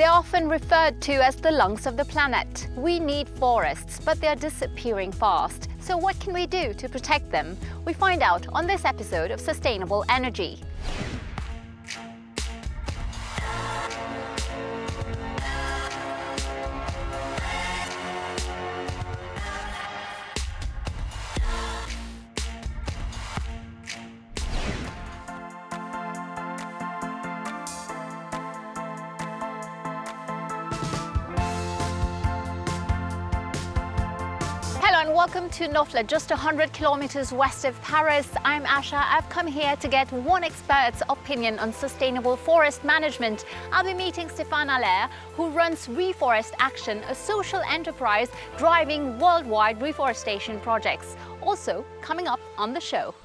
They're often referred to as the lungs of the planet. We need forests, but they're disappearing fast. So what can we do to protect them? We find out on this episode of Sustainable Energy. Welcome to Nofla, just 100 kilometers west of Paris. I'm Asha. I've come here to get one expert's opinion on sustainable forest management. I'll be meeting Stéphane Allaire, who runs Reforest Action, a social enterprise driving worldwide reforestation projects. Also coming up on the show.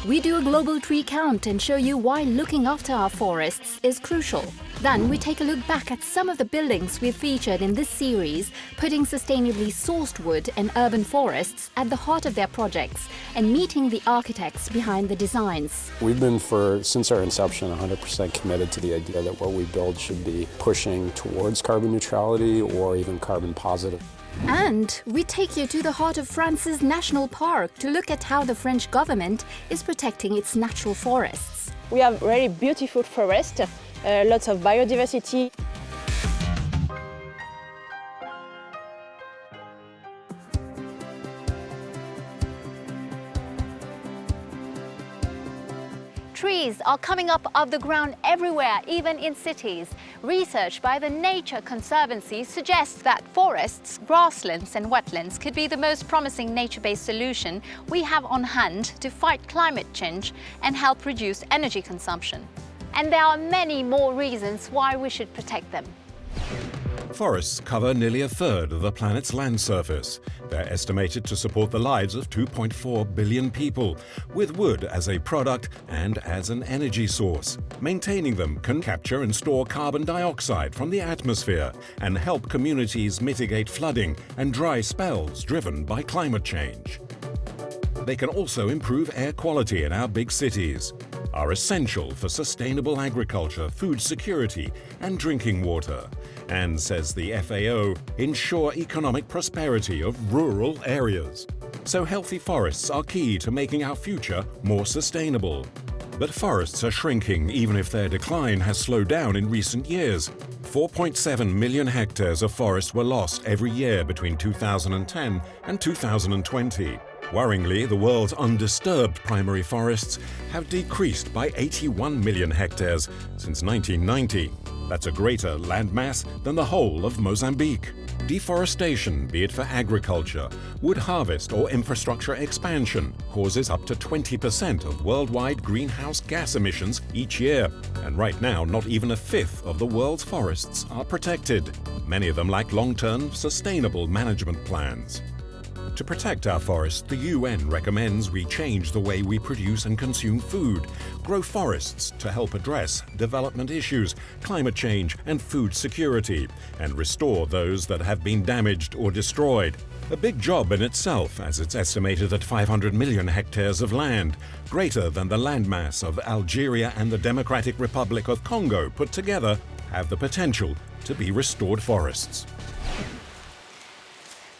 We do a global tree count and show you why looking after our forests is crucial. Then we take a look back at some of the buildings we've featured in this series, putting sustainably sourced wood and urban forests at the heart of their projects and meeting the architects behind the designs. We've been, since our inception, 100% committed to the idea that what we build should be pushing towards carbon neutrality or even carbon positive. And we take you to the heart of France's national park to look at how the French government is protecting its natural forests. We have very beautiful forests, lots of biodiversity. Trees are coming up off the ground everywhere, even in cities. Research by the Nature Conservancy suggests that forests, grasslands and wetlands could be the most promising nature-based solution we have on hand to fight climate change and help reduce energy consumption. And there are many more reasons why we should protect them. Forests cover nearly a third of the planet's land surface. They're estimated to support the lives of 2.4 billion people, with wood as a product and as an energy source. Maintaining them can capture and store carbon dioxide from the atmosphere and help communities mitigate flooding and dry spells driven by climate change. They can also improve air quality in our big cities, are essential for sustainable agriculture, food security and drinking water, and, says the FAO, ensure economic prosperity of rural areas. So healthy forests are key to making our future more sustainable. But forests are shrinking even if their decline has slowed down in recent years. 4.7 million hectares of forest were lost every year between 2010 and 2020. Worryingly, the world's undisturbed primary forests have decreased by 81 million hectares since 1990. That's a greater landmass than the whole of Mozambique. Deforestation, be it for agriculture, wood harvest or infrastructure expansion, causes up to 20% of worldwide greenhouse gas emissions each year. And right now, not even a fifth of the world's forests are protected. Many of them lack long-term, sustainable management plans. To protect our forests, the UN recommends we change the way we produce and consume food, grow forests to help address development issues, climate change and food security, and restore those that have been damaged or destroyed. A big job in itself, as it's estimated that 500 million hectares of land, greater than the landmass of Algeria and the Democratic Republic of Congo put together, have the potential to be restored forests.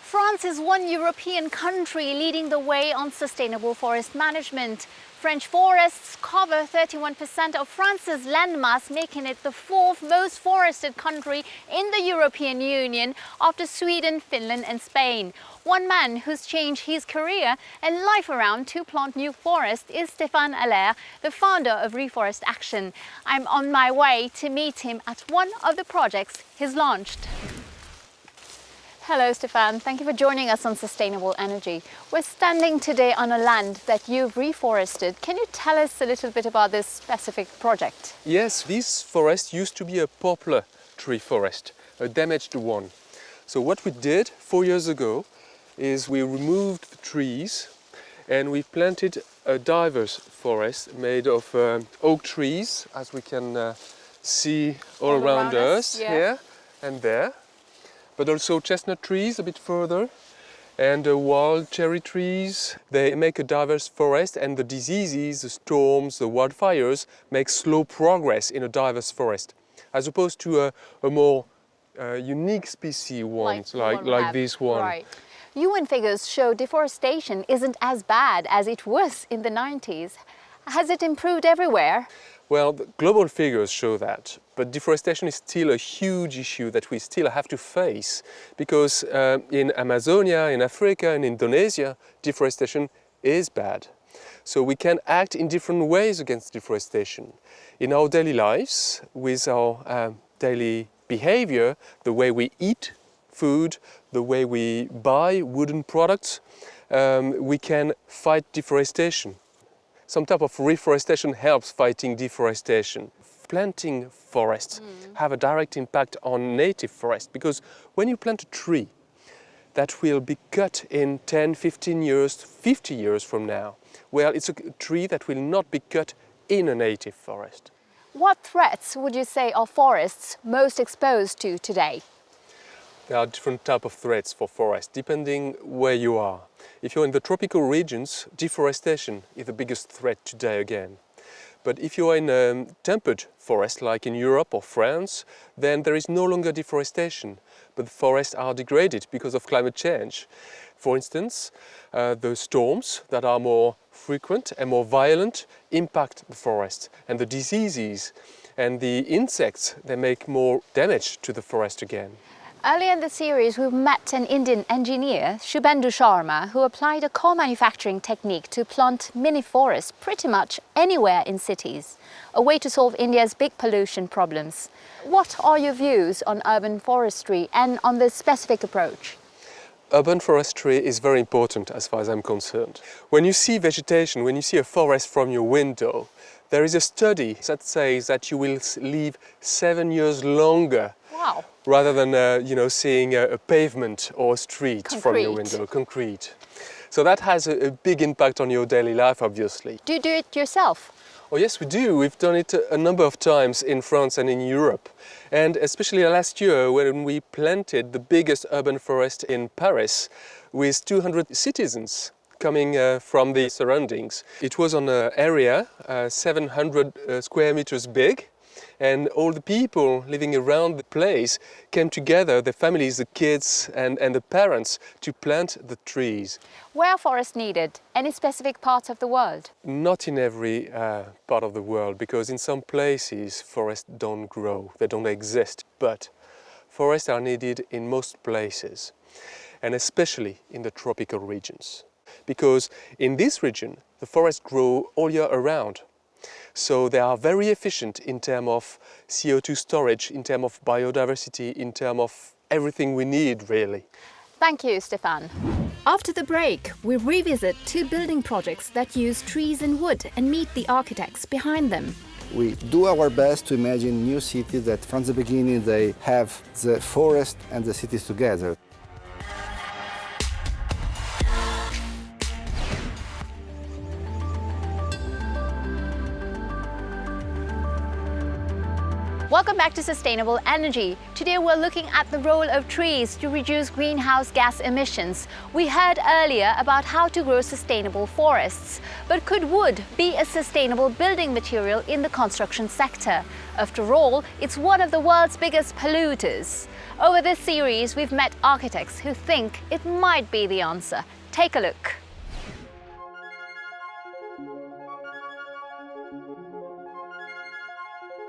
France is one European country leading the way on sustainable forest management. French forests cover 31% of France's landmass, making it the fourth most forested country in the European Union after Sweden, Finland and Spain. One man who's changed his career and life around to plant new forests is Stéphane Allaire, the founder of Reforest Action. I'm on my way to meet him at one of the projects he's launched. Hello Stéphane, thank you for joining us on Sustainable Energy. We're standing today on a land that you've reforested. Can you tell us a little bit about this specific project? Yes, this forest used to be a poplar tree forest, a damaged one. So what we did 4 years ago is we removed the trees and we planted a diverse forest made of oak trees, as we can see all around us, yeah. Here and there. But also chestnut trees a bit further and wild cherry trees. They make a diverse forest, and the diseases, the storms, the wildfires make slow progress in a diverse forest. as opposed to a more unique species ones, like this one. Right. UN figures show deforestation isn't as bad as it was in the 90s. Has it improved everywhere? Well, the global figures show that, but deforestation is still a huge issue that we still have to face, because in Amazonia, in Africa, in Indonesia, deforestation is bad. So we can act in different ways against deforestation. In our daily lives, with our daily behavior, the way we eat food, the way we buy wooden products, we can fight deforestation. Some type of reforestation helps fighting deforestation. Planting forests have a direct impact on native forests, because when you plant a tree that will be cut in 10, 15 years, 50 years from now, well, it's a tree that will not be cut in a native forest. What threats would you say are forests most exposed to today? There are different types of threats for forests, depending where you are. If you're in the tropical regions, deforestation is the biggest threat today again. But if you are in a temperate forest, like in Europe or France, then there is no longer deforestation, but the forests are degraded because of climate change. For instance, the storms that are more frequent and more violent impact the forest, and the diseases and the insects, they make more damage to the forest again. Earlier in the series, we met an Indian engineer, Shubhendu Sharma, who applied a co-manufacturing technique to plant mini forests pretty much anywhere in cities, a way to solve India's big pollution problems. What are your views on urban forestry and on this specific approach? Urban forestry is very important as far as I'm concerned. When you see vegetation, when you see a forest from your window, there is a study that says that you will live 7 years longer. Wow. Rather than seeing a pavement or a street from your window, concrete. So that has a big impact on your daily life, obviously. Do you do it yourself? Oh yes, we do. We've done it a number of times in France and in Europe. And especially last year when we planted the biggest urban forest in Paris with 200 citizens coming from the surroundings. It was on an area 700 square meters big. And all the people living around the place came together, the families, the kids and the parents, to plant the trees. Where are forests needed? Any specific parts of the world? Not in every part of the world, because in some places forests don't grow, they don't exist. But forests are needed in most places, and especially in the tropical regions. Because in this region, the forests grow all year around. So they are very efficient in terms of CO2 storage, in terms of biodiversity, in terms of everything we need, really. Thank you, Stéphane. After the break, we revisit 2 building projects that use trees and wood and meet the architects behind them. We do our best to imagine new cities that from the beginning they have the forest and the cities together. Welcome back to Sustainable Energy. Today we're looking at the role of trees to reduce greenhouse gas emissions. We heard earlier about how to grow sustainable forests. But could wood be a sustainable building material in the construction sector? After all, it's one of the world's biggest polluters. Over this series, we've met architects who think it might be the answer. Take a look.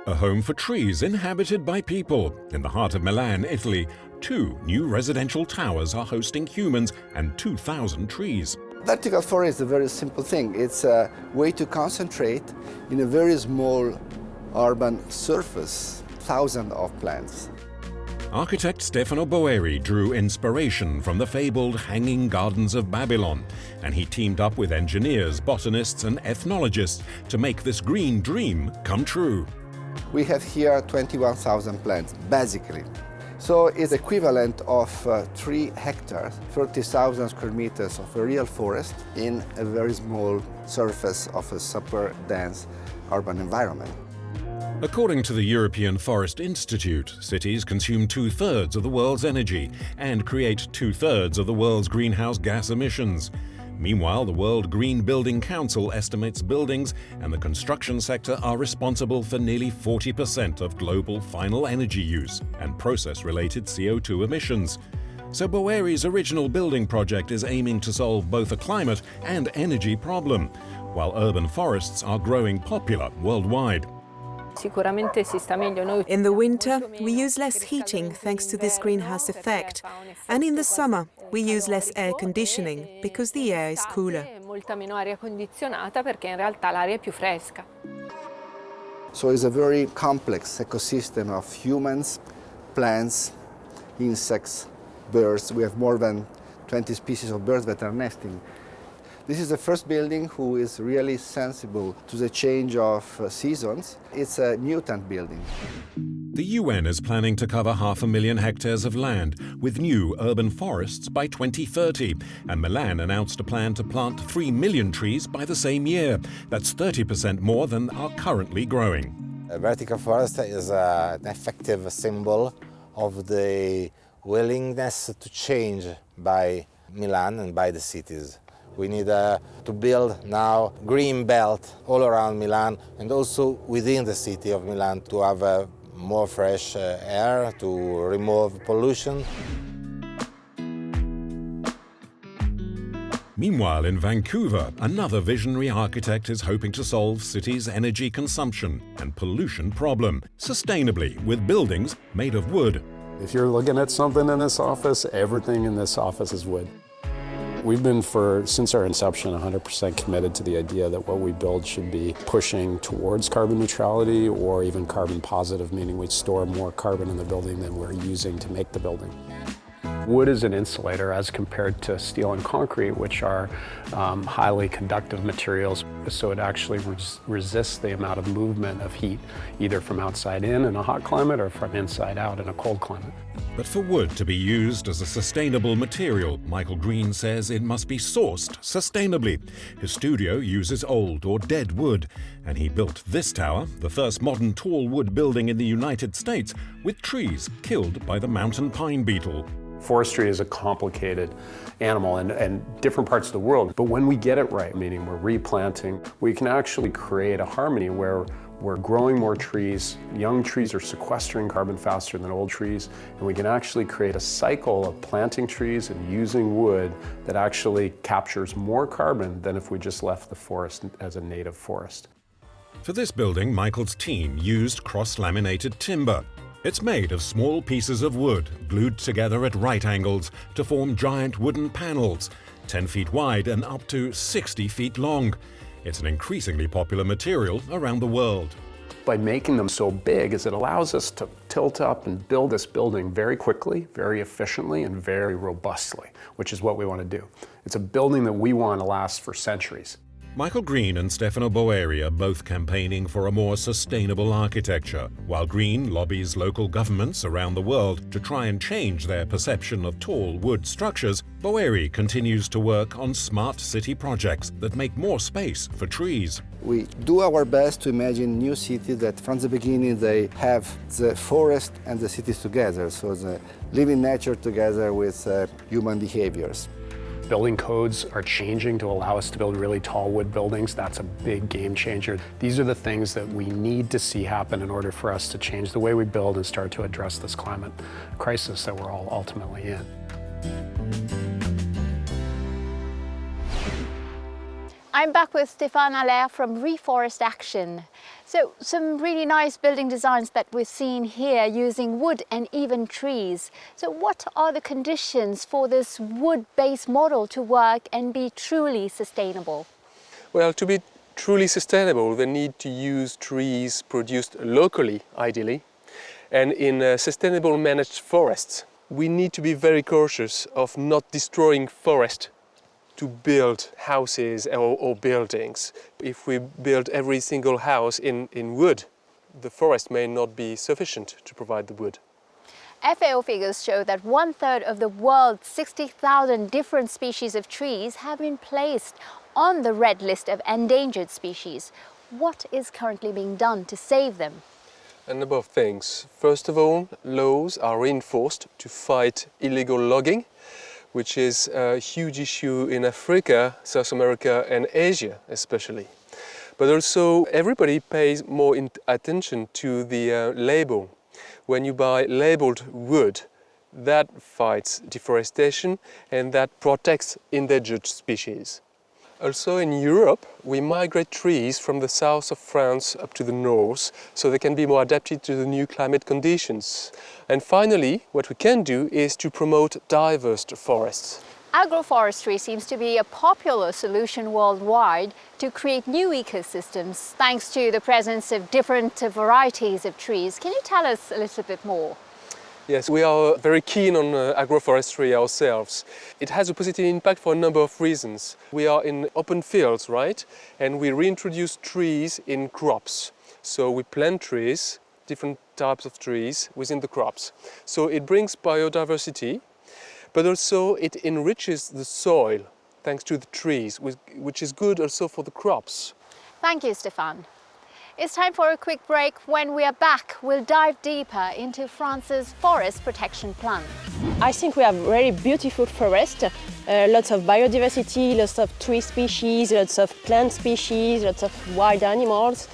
A home for trees inhabited by people. In the heart of Milan, Italy, 2 new residential towers are hosting humans and 2,000 trees. Vertical forest is a very simple thing. It's a way to concentrate in a very small urban surface, thousands of plants. Architect Stefano Boeri drew inspiration from the fabled Hanging Gardens of Babylon, and he teamed up with engineers, botanists and ethnologists to make this green dream come true. We have here 21,000 plants, basically. So it's equivalent of 3 hectares, 30,000 square meters of a real forest in a very small surface of a super dense urban environment. According to the European Forest Institute, cities consume 2/3 of the world's energy and create 2/3 of the world's greenhouse gas emissions. Meanwhile, the World Green Building Council estimates buildings and the construction sector are responsible for nearly 40% of global final energy use and process-related CO2 emissions. So Boeri's original building project is aiming to solve both a climate and energy problem, while urban forests are growing popular worldwide. In the winter, we use less heating thanks to this greenhouse effect. And in the summer, we use less air conditioning because the air is cooler. So it's a very complex ecosystem of humans, plants, insects, birds. We have more than 20 species of birds that are nesting. This is the first building who is really sensible to the change of seasons. It's a mutant building. The UN is planning to cover 500,000 hectares of land with new urban forests by 2030, and Milan announced a plan to plant 3 million trees by the same year. That's 30% more than are currently growing. A vertical forest is an effective symbol of the willingness to change by Milan and by the cities. We need to build now green belt all around Milan and also within the city of Milan to have more fresh air, to remove pollution. Meanwhile, in Vancouver, another visionary architect is hoping to solve cities' energy consumption and pollution problem sustainably with buildings made of wood. If you're looking at something in this office, everything in this office is wood. We've been, since our inception, 100% committed to the idea that what we build should be pushing towards carbon neutrality or even carbon positive, meaning we store more carbon in the building than we're using to make the building. Wood is an insulator as compared to steel and concrete, which are highly conductive materials. So it actually resists the amount of movement of heat, either from outside in a hot climate or from inside out in a cold climate. But for wood to be used as a sustainable material, Michael Green says it must be sourced sustainably. His studio uses old or dead wood, and he built this tower, the first modern tall wood building in the United States, with trees killed by the mountain pine beetle. Forestry is a complicated animal in different parts of the world, but when we get it right, meaning we're replanting, we can actually create a harmony where we're growing more trees, young trees are sequestering carbon faster than old trees, and we can actually create a cycle of planting trees and using wood that actually captures more carbon than if we just left the forest as a native forest. For this building, Michael's team used cross-laminated timber. It's made of small pieces of wood glued together at right angles to form giant wooden panels, 10 feet wide and up to 60 feet long. It's an increasingly popular material around the world. By making them so big, it allows us to tilt up and build this building very quickly, very efficiently, and very robustly, which is what we want to do. It's a building that we want to last for centuries. Michael Green and Stefano Boeri are both campaigning for a more sustainable architecture. While Green lobbies local governments around the world to try and change their perception of tall wood structures, Boeri continues to work on smart city projects that make more space for trees. We do our best to imagine new cities that from the beginning they have the forest and the cities together, so the living nature together with human behaviors. Building codes are changing to allow us to build really tall wood buildings. That's a big game changer. These are the things that we need to see happen in order for us to change the way we build and start to address this climate crisis that we're all ultimately in. I'm back with Stéphane Allaire from Reforest Action. So some really nice building designs that we've seen here using wood and even trees. So what are the conditions for this wood-based model to work and be truly sustainable? Well, to be truly sustainable, they need to use trees produced locally, ideally, and in sustainable managed forests. We need to be very cautious of not destroying forest to build houses or buildings. If we build every single house in wood, the forest may not be sufficient to provide the wood. FAO figures show that 1/3 of the world's 60,000 different species of trees have been placed on the red list of endangered species. What is currently being done to save them? A number of things. First of all, laws are reinforced to fight illegal logging. which is a huge issue in Africa, South America and Asia especially. But also everybody pays more attention to the label. When you buy labeled wood, that fights deforestation and that protects endangered species. Also in Europe, we migrate trees from the south of France up to the north so they can be more adapted to the new climate conditions. And finally, what we can do is to promote diverse forests. Agroforestry seems to be a popular solution worldwide to create new ecosystems thanks to the presence of different varieties of trees. Can you tell us a little bit more? Yes, we are very keen on agroforestry ourselves. It has a positive impact for a number of reasons. We are in open fields, right? And we reintroduce trees in crops. So we plant trees, different types of trees within the crops. So it brings biodiversity, but also it enriches the soil thanks to the trees, which is good also for the crops. Thank you, Stéphane. It's time for a quick break. When we are back, we'll dive deeper into France's forest protection plan. I think we have very beautiful forest, lots of biodiversity, lots of tree species, lots of plant species, lots of wild animals.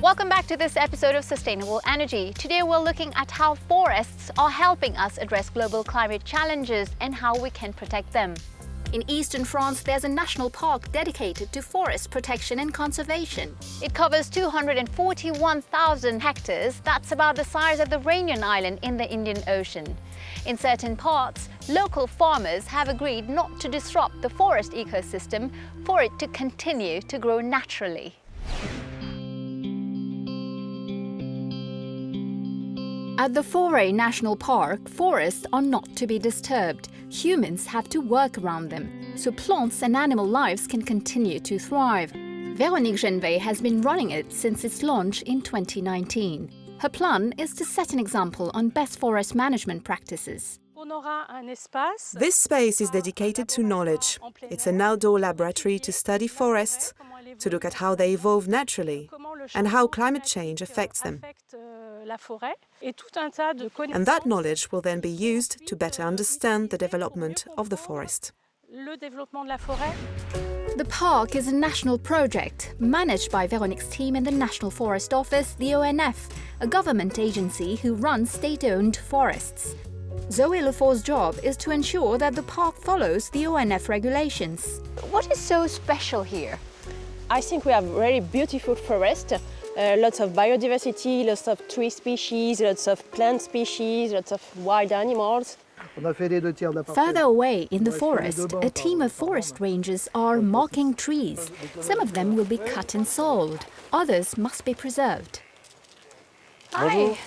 Welcome back to this episode of Sustainable Energy. Today we're looking at how forests are helping us address global climate challenges and how we can protect them. In eastern France, there's a national park dedicated to forest protection and conservation. It covers 241,000 hectares. That's about the size of the Réunion Island in the Indian Ocean. In certain parts, local farmers have agreed not to disrupt the forest ecosystem for it to continue to grow naturally. At the Forêt National Park, forests are not to be disturbed. Humans have to work around them, so plants and animal lives can continue to thrive. Veronicas has been running it since its launch in 2019. Her plan is to set an example on best forest management practices. This space is dedicated to knowledge. It's an outdoor laboratory to study forests, to look at how they evolve naturally and how climate change affects them. And that knowledge will then be used to better understand the development of the forest. The park is a national project managed by Veronique's team in the National Forest Office, the ONF, a government agency who runs state-owned forests. Zoe Lefort's job is to ensure that the park follows the ONF regulations. What is so special here? I think we have very beautiful forest, lots of biodiversity, lots of tree species, lots of plant species, lots of wild animals. Further away in the forest, a team of forest rangers are marking trees. Some of them will be cut and sold, others must be preserved. Hi.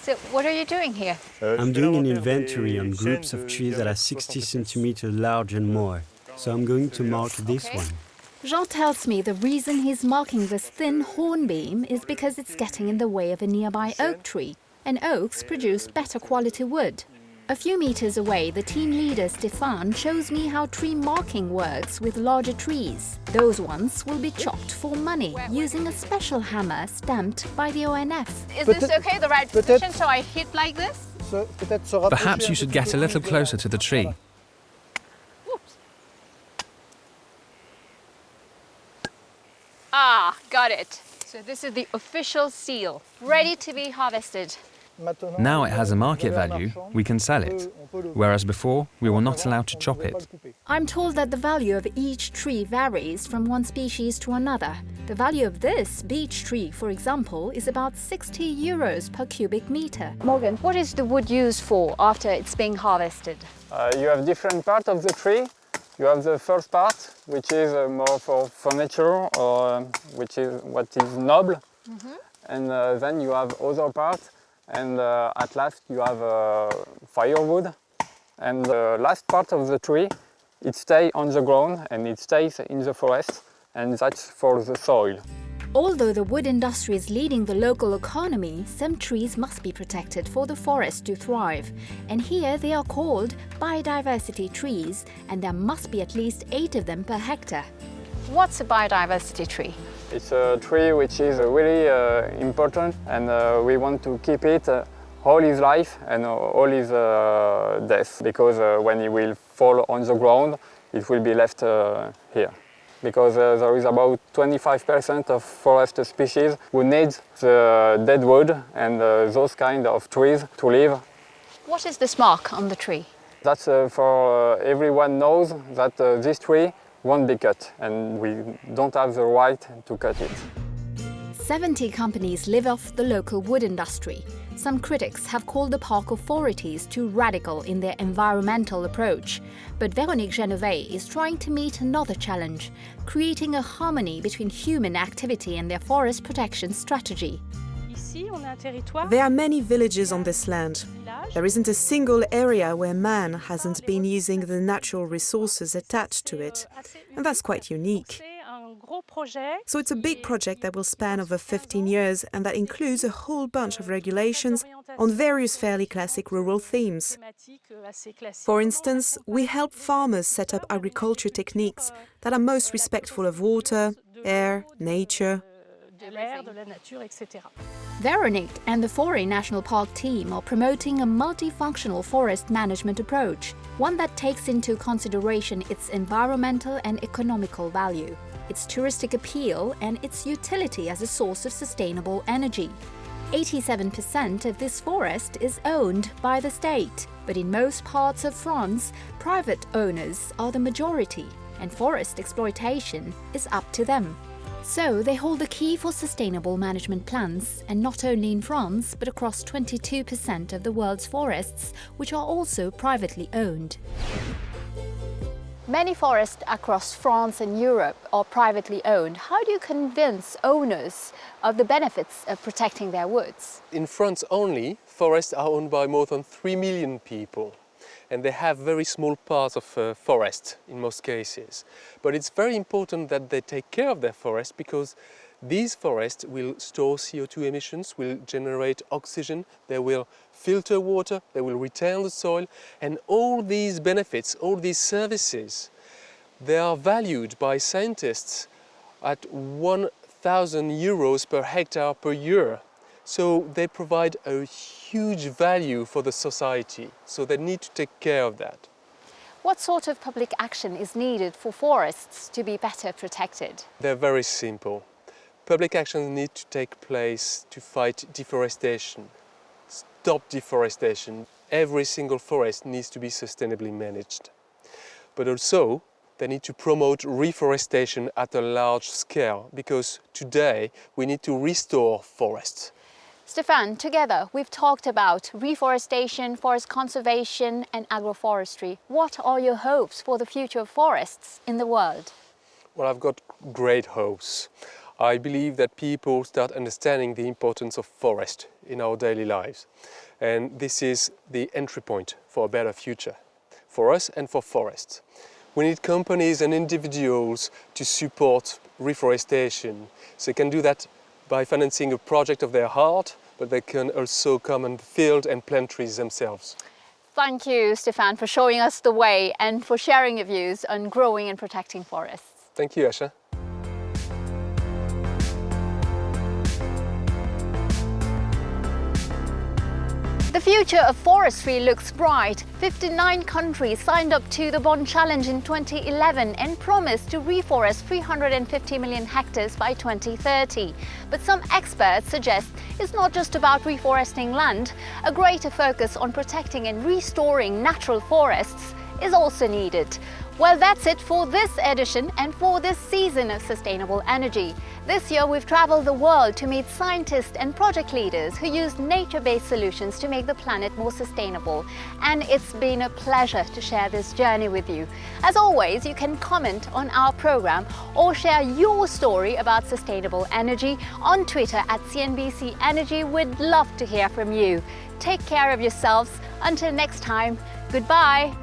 So what are you doing here? I'm doing an inventory on groups of trees that are 60 centimeters large and more. So I'm going to mark this one. Jean tells me the reason he's marking this thin hornbeam is because it's getting in the way of a nearby oak tree, and oaks produce better quality wood. A few meters away, the team leader Stéphane shows me how tree marking works with larger trees. Those ones will be chopped for money using a special hammer stamped by the ONF. Is this okay, the right position, so I hit like this? Perhaps you should get a little closer to the tree. Ah, got it. So this is the official seal, ready to be harvested. Now it has a market value, we can sell it, whereas before we were not allowed to chop it. I'm told that the value of each tree varies from one species to another. The value of this beech tree, for example, is about 60 euros per cubic meter. Morgan, what is the wood used for after it's being harvested? You have different parts of the tree. You have the first part, which is more for furniture, or which is what is noble, and then you have other parts, and at last you have firewood, and the last part of the tree, it stays on the ground and it stays in the forest, and that's for the soil. Although the wood industry is leading the local economy, some trees must be protected for the forest to thrive. And here they are called biodiversity trees, and there must be at least 8 of them per hectare. What's a biodiversity tree? It's a tree which is really important, and we want to keep it all his life and all his death, because when it will fall on the ground, it will be left here. Because there is about 25% of forest species who need the dead wood and those kind of trees to live. What is this mark on the tree? That's for everyone knows that this tree won't be cut, and we don't have the right to cut it. 70 companies live off the local wood industry. Some critics have called the park authorities too radical in their environmental approach. But Véronique Genové is trying to meet another challenge, creating a harmony between human activity and their forest protection strategy. There are many villages on this land. There isn't a single area where man hasn't been using the natural resources attached to it, and that's quite unique. So it's a big project that will span over 15 years and that includes a whole bunch of regulations on various fairly classic rural themes. For instance, we help farmers set up agriculture techniques that are most respectful of water, air, nature. Veronique and the Forêt National Park team are promoting a multifunctional forest management approach, one that takes into consideration its environmental and economical value, its touristic appeal and its utility as a source of sustainable energy. 87% of this forest is owned by the state, but in most parts of France, private owners are the majority, and forest exploitation is up to them. So they hold the key for sustainable management plans, and not only in France, but across 22% of the world's forests, which are also privately owned. Many forests across France and Europe are privately owned. How do you convince owners of the benefits of protecting their woods? In France only, forests are owned by more than 3 million people. And they have very small parts of forest in most cases. But it's very important that they take care of their forest, because these forests will store CO2 emissions, will generate oxygen, they will filter water, they will retain the soil, and all these benefits, all these services, they are valued by scientists at 1,000 euros per hectare per year. So they provide a huge value for the society, so they need to take care of that. What sort of public action is needed for forests to be better protected? They're very simple. Public actions need to take place to fight deforestation, stop deforestation. Every single forest needs to be sustainably managed. But also, they need to promote reforestation at a large scale, because today we need to restore forests. Stéphane, together we've talked about reforestation, forest conservation and agroforestry. What are your hopes for the future of forests in the world? Well, I've got great hopes. I believe that people start understanding the importance of forest in our daily lives. And this is the entry point for a better future, for us and for forests. We need companies and individuals to support reforestation. So they can do that by financing a project of their heart, but they can also come in the field and plant trees themselves. Thank you, Stéphane, for showing us the way and for sharing your views on growing and protecting forests. Thank you, Asha. The future of forestry looks bright. 59 countries signed up to the Bonn Challenge in 2011 and promised to reforest 350 million hectares by 2030. But some experts suggest it's not just about reforesting land. A greater focus on protecting and restoring natural forests is also needed. Well, that's it for this edition and for this season of Sustainable Energy. This year we've traveled the world to meet scientists and project leaders who use nature-based solutions to make the planet more sustainable. And it's been a pleasure to share this journey with you. As always, you can comment on our program or share your story about sustainable energy on Twitter at CNBC Energy. We'd love to hear from you. Take care of yourselves. Until next time, goodbye.